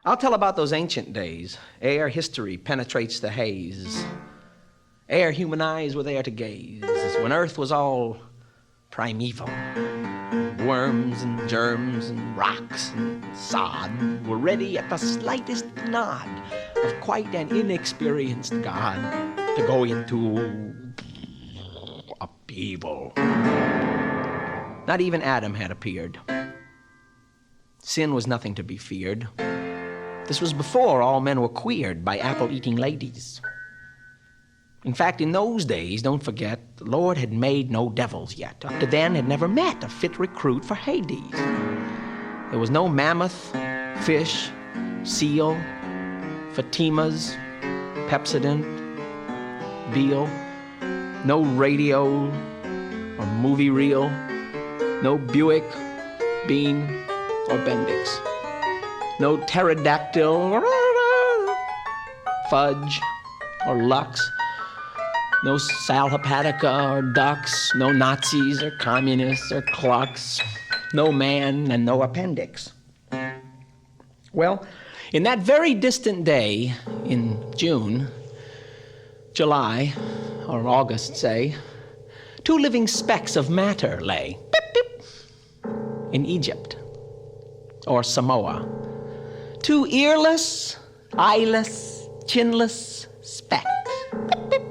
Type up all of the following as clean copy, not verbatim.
I'll tell about those ancient days, ere history penetrates the haze, ere human eyes were there to gaze, when earth was all primeval. Worms and germs and rocks and sod were ready at the slightest nod of quite an inexperienced God to go into upheaval. Not even Adam had appeared. Sin was nothing to be feared. This was before all men were queered by apple-eating ladies. In fact, in those days, don't forget, the Lord had made no devils yet. Up to then had never met a fit recruit for Hades. There was no mammoth, fish, seal, Fatimas, Pepsodent, veal, no radio or movie reel, no Buick, Bean, or Bendix. No pterodactyl, fudge, or Lux. No Sal Hepatica or ducks. No Nazis or communists or clucks. No man and no appendix. Well, in that very distant day in June, July, or August, say, two living specks of matter lay beep, beep, in Egypt or Samoa. Two earless, eyeless, chinless specks, beep, beep,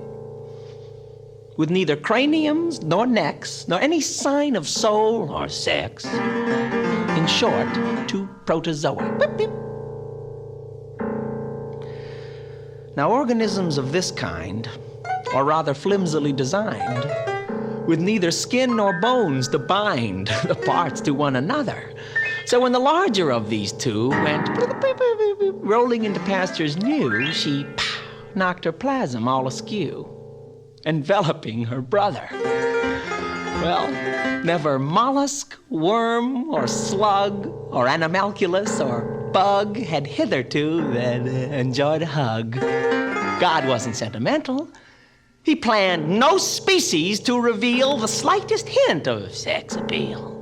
with neither craniums nor necks, nor any sign of soul or sex. In short, two protozoa. Beep, beep. Now, organisms of this kind are rather flimsily designed, with neither skin nor bones to bind the parts to one another. So when the larger of these two went rolling into pastures new, she knocked her plasm all askew, enveloping her brother. Well, never mollusk, worm, or slug, or animalculus, or bug had hitherto that enjoyed a hug. God wasn't sentimental. He planned no species to reveal the slightest hint of sex appeal.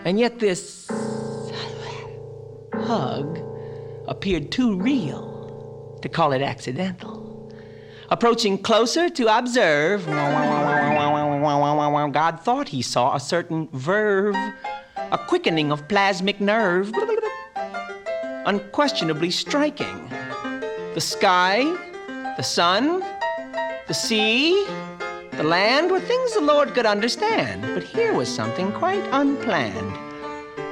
And yet this hug appeared too real to call it accidental. Approaching closer to observe, God thought he saw a certain verve, a quickening of plasmic nerve, unquestionably striking. The sky, the sun, the sea, the land were things the Lord could understand, but here was something quite unplanned,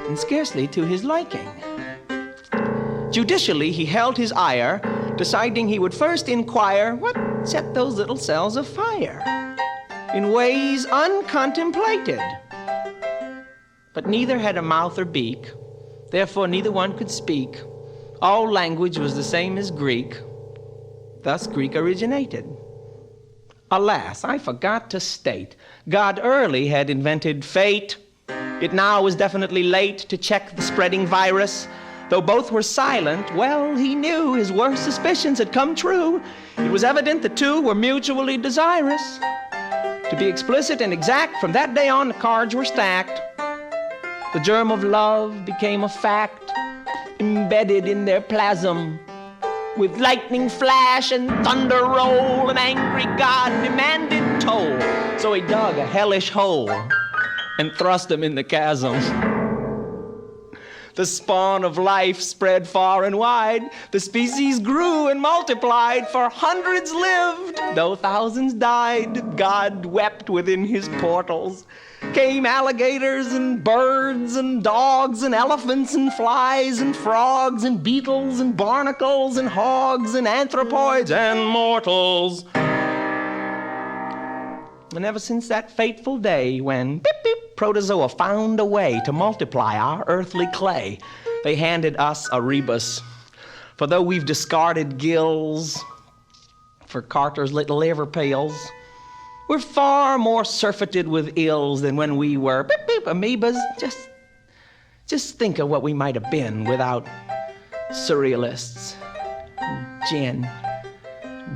and scarcely to his liking. Judicially, he held his ire, deciding he would first inquire what set those little cells afire, in ways uncontemplated. But neither had a mouth or beak, therefore neither one could speak. All language was the same as Greek, thus Greek originated. Alas, I forgot to state, God early had invented fate. It now was definitely late to check the spreading virus. Though both were silent, well, he knew his worst suspicions had come true. It was evident the two were mutually desirous. To be explicit and exact, from that day on the cards were stacked. The germ of love became a fact, embedded in their plasm. With lightning flash and thunder roll, an angry God demanded toll. So he dug a hellish hole and thrust them in the chasm. The spawn of life spread far and wide. The species grew and multiplied, for hundreds lived, though thousands died. God wept within his portals. Came alligators and birds and dogs and elephants and flies and frogs and beetles and barnacles and hogs and anthropoids and mortals. And ever since that fateful day when beep, beep, protozoa found a way to multiply our earthly clay, they handed us a rebus. For though we've discarded gills for Carter's little liver pills, we're far more surfeited with ills than when we were beep, beep, amoebas. Just think of what we might have been without surrealists, gin,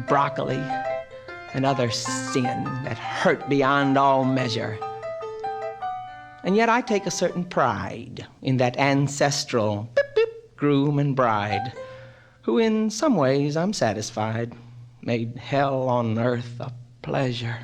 broccoli, and other sin that hurt beyond all measure. And yet I take a certain pride in that ancestral beep, beep, groom and bride, who in some ways I'm satisfied, made hell on earth a pleasure.